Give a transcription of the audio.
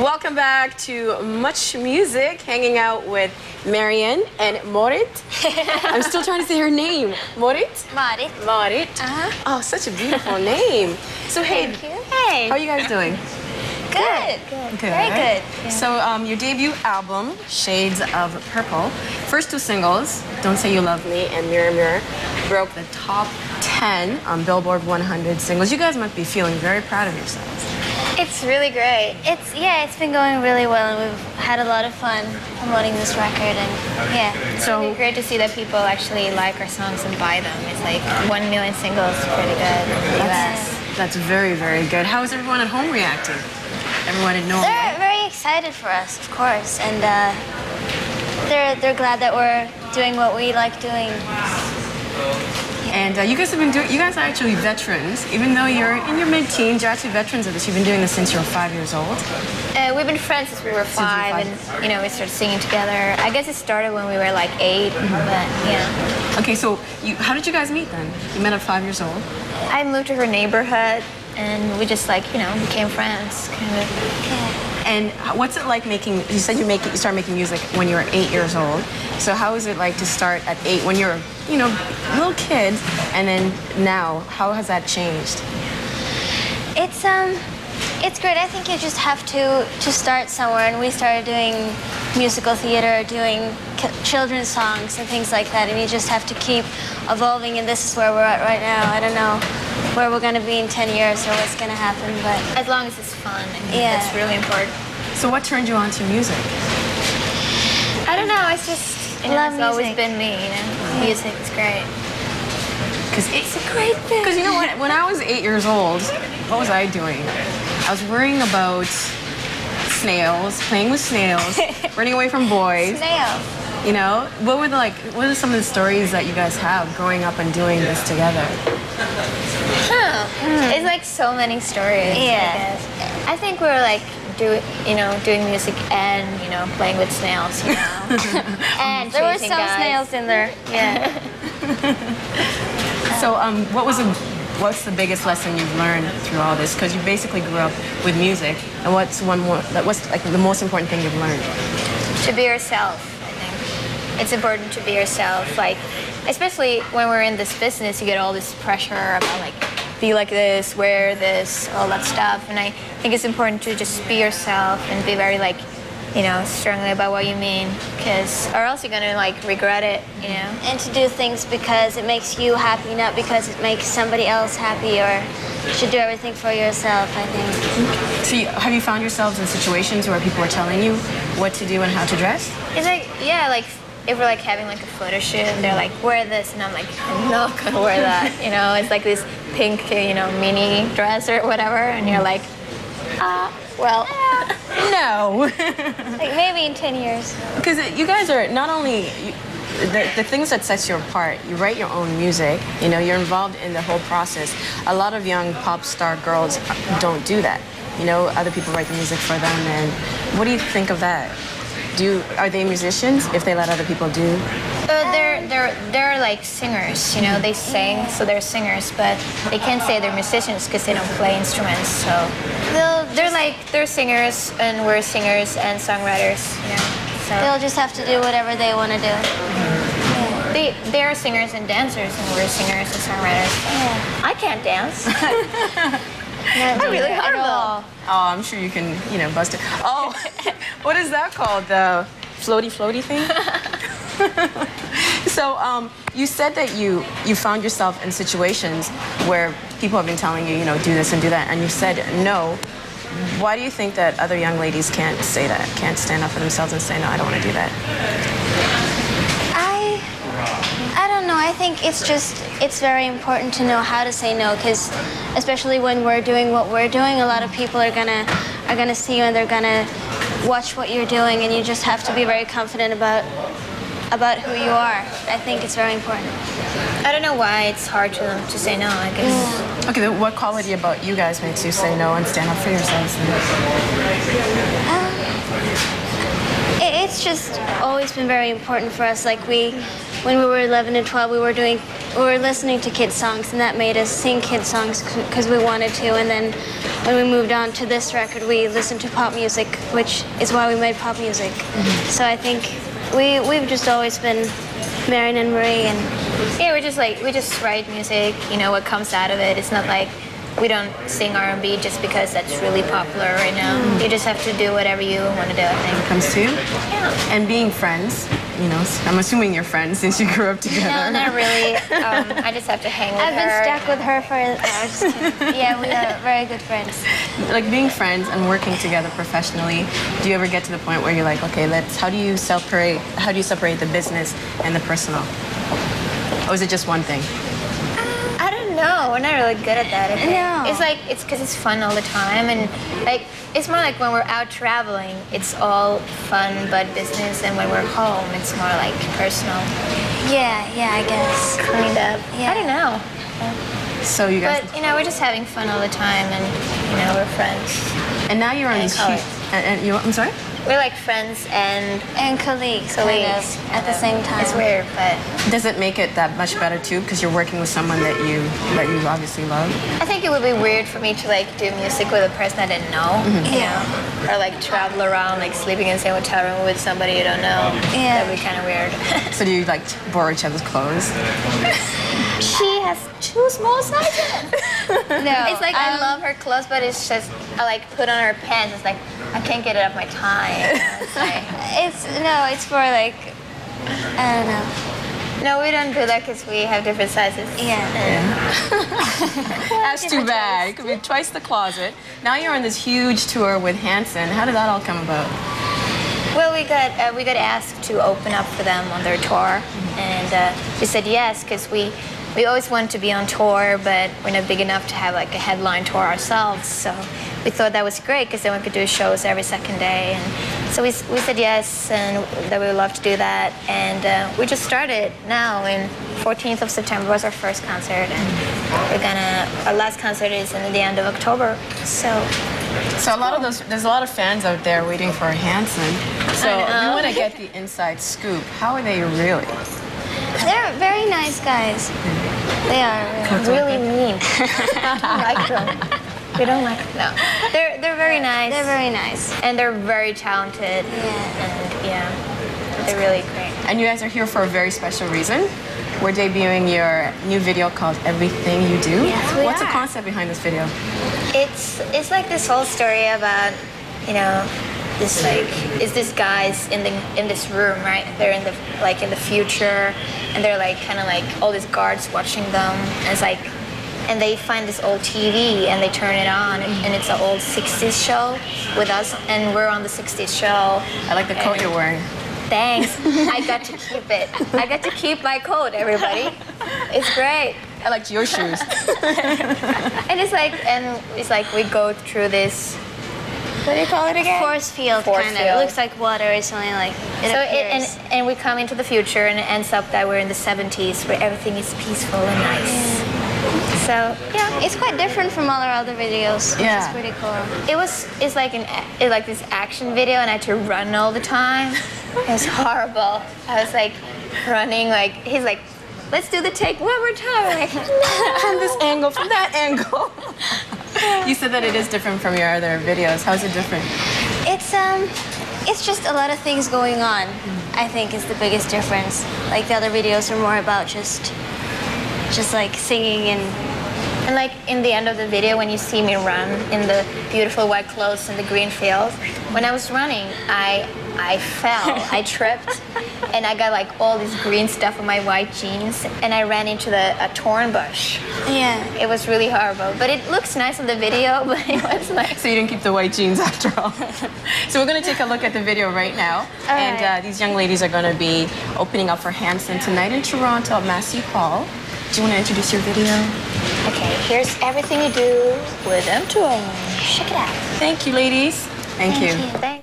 Welcome back to Much Music, hanging out with Marian and Morit. I'm still trying to say her name. Morit? Marit. Morit. Oh, such a beautiful name. So, hey, Thank you. Hey. how are you guys doing? Good. Good. Very good. Yeah. So, your debut album, Shades of Purple, first two singles, Don't Say You Love Me and Mirror Mirror, broke the top 10 on Billboard 100 singles. You guys must be feeling very proud of yourselves. It's really great. It's been going really well, and we've had a lot of fun promoting this record, and it's really great to see that people actually like our songs and buy them. It's like 1 million singles, pretty good in the US. That's very, very good. How is everyone at home reacting? Everyone in Norway? They're very excited for us, of course, and they're glad that we're doing what we like doing. And you guys have been doing. You guys are actually veterans, even though you're in your mid-teens. You're actually veterans of this. You've been doing this since you were 5 years old. We've been friends since we were five, and we started singing together. I guess it started when we were like 8, but yeah. Okay, so how did you guys meet then? You met at 5 years old. I moved to her neighborhood, and we just became friends, kind of. Yeah. And what's it like making? You said you started making music when you were 8 years old. So how is it like to start at 8 when you're a little kid, and then now? How has that changed? It's great. I think you just have to start somewhere, and we started doing musical theater, doing children's songs and things like that, and you just have to keep evolving, and this is where we're at right now. I don't know where we're going to be in 10 years or what's going to happen, but as long as it's fun, I think that's really important. So what turned you on to music? I don't know. It's just it's always been me. Music is great. Because it's a great thing. Because when I was 8 years old, what was I doing? I was worrying about snails, playing with snails, running away from boys. Snails. What are some of the stories that you guys have growing up and doing this together? It's like so many stories. Yeah. I think we're like doing music and playing with snails. And there were some snails in there. Yeah. So, what's the biggest lesson you've learned through all this? Because you basically grew up with music, and what's like the most important thing you've learned? To be yourself. I think it's important to be yourself. Like, especially when we're in this business, you get all this pressure about be like this, wear this, all that stuff. And I think it's important to just be yourself and be very strongly about what you mean, or else you're gonna regret it, And to do things because it makes you happy, not because it makes somebody else happy, or you should do everything for yourself, I think. So have you found yourselves in situations where people are telling you what to do and how to dress? It's if we're having a photo shoot and they're like, wear this, and I'm like, I'm not gonna wear that, It's like this pink, mini dress or whatever, and you're like, well, no. Maybe in 10 years. Because you guys are not only the things that sets you apart. You write your own music. You're involved in the whole process. A lot of young pop star girls don't do that. Other people write the music for them. And what do you think of that? Are they musicians if they let other people do? They're like singers, they sing, so they're singers, but they can't say they're musicians because they don't play instruments. So they're singers, and we're singers and songwriters, So they'll just have to do whatever they want to do. Yeah. They are singers and dancers, and we're singers and songwriters. Yeah. I can't dance. I'm really horrible. Oh, I'm sure you can, bust it. Oh, what is that called? The floaty thing? So, you said that you found yourself in situations where people have been telling you, do this and do that, and you said no. Why do you think that other young ladies can't say that, can't stand up for themselves and say, no, I don't want to do that? I don't know. I think it's very important to know how to say no, because especially when we're doing what we're doing, a lot of people are gonna see you, and they're gonna watch what you're doing, and you just have to be very confident about who you are. I think it's very important. I don't know why it's hard to say no, I guess. Okay, then what quality about you guys makes you say no and stand up for yourselves? It's just always been very important for us. when we were 11 and 12, we were listening to kids songs, and that made us sing kids songs because we wanted to. And then when we moved on to this record, we listened to pop music, which is why we made pop music. So I think we've just always been Marion and Marie, and yeah, we just write music. You know what comes out of it. It's not like we don't sing R&B just because that's really popular right now. You just have to do whatever you want to do, I think. It comes to you? Yeah. And being friends, you know, I'm assuming you're friends since you grew up together. No, not really. I just have to hang with her. I've been stuck with her for hours. Yeah, we are very good friends. Like being friends and working together professionally, do you ever get to the point where you're like, okay, how do you separate the business and the personal? Or is it just one thing? I don't know. We're not really good at that. I think. No. It's because it's fun all the time, and like it's more like when we're out traveling, it's all fun but business, and when we're home, it's more like personal. Yeah, I guess. Kind of. Yeah. I don't know. So you guys, But you know, we're just having fun all the time, and you know, we're friends. and now you're on this huge. I'm sorry. We're like friends and colleagues, colleagues at the same time. It's weird, but Does it make it that much better too? Because you're working with someone that you obviously love. I think it would be weird for me to like do music with a person I didn't know, you know, or like travel around like sleeping in the same hotel room with somebody you don't know. Yeah. That'd be kind of weird. So do you like borrow each other's clothes? She has 2 small sizes. No, It's like I love her clothes, but it's just I like put on her pants. It's like I can't get it up my thigh. It's like, it's for like, I don't know. no, we don't do that because we have different sizes. Yeah. That's too bad. It could be twice the closet. Now you're on this huge tour with Hanson. How did that all come about? Well, we got asked to open up for them on their tour, and we said yes because we always wanted to be on tour, but we're not big enough to have like a headline tour ourselves. So we thought that was great because then we could do shows every second day, and so we said yes, and that we would love to do that, and we just started now. And 14th of September was our first concert, and our last concert is in the end of October. So So there's a lot of fans out there waiting for Hanson. So we want to get the inside scoop. How are they really? They're very nice guys. They are really mean. I don't like them. We don't like them. No. They're very nice. They're very nice. And they're very talented. Yeah. And yeah, they're really great. And you guys are here for a very special reason. We're debuting your new video called Everything You Do. Yes, we What's the are. concept behind this video? It's like this whole story about, you know, this like is this guys in this room, right? They're in the future, and they're like kind of like all these guards watching them, and it's like, and they find this old TV and they turn it on, and it's an old 60s show with us, and we're on the 60s show. I like the coat you're wearing. Thanks. I got to keep it. I got to keep my coat, everybody. It's great. I liked your shoes. And it's like we go through this. What do you call it again? Force field, Force kind of. field. It looks like water. It's only like it appears. And we come into the future, and it ends up that we're in the 70s, where everything is peaceful and nice. So yeah, It's quite different from all our other videos, which Yeah. is pretty cool. it's like this action video, and I had to run all the time. It was horrible. I was like running, like he's like, let's do the take one more time. I'm like, From this angle, from that angle. You said that it is different from your other videos. How is it different? It's just a lot of things going on. I think is the biggest difference. Like the other videos are more about just like singing and like in the end of the video, when you see me run in the beautiful white clothes in the green field, when I was running, I fell, I tripped, and I got like all this green stuff on my white jeans, and I ran into a thorn bush. Yeah. It was really horrible, but it looks nice on the video, but it was like... So you didn't keep the white jeans after all. So we're going to take a look at the video right now. All and right. These young ladies are going to be opening up for Hanson tonight in Toronto at Massey Hall. Do you want to introduce your video? Okay, here's Everything You Do with M2M. Check it out. Thank you, ladies. Thank you. Thanks.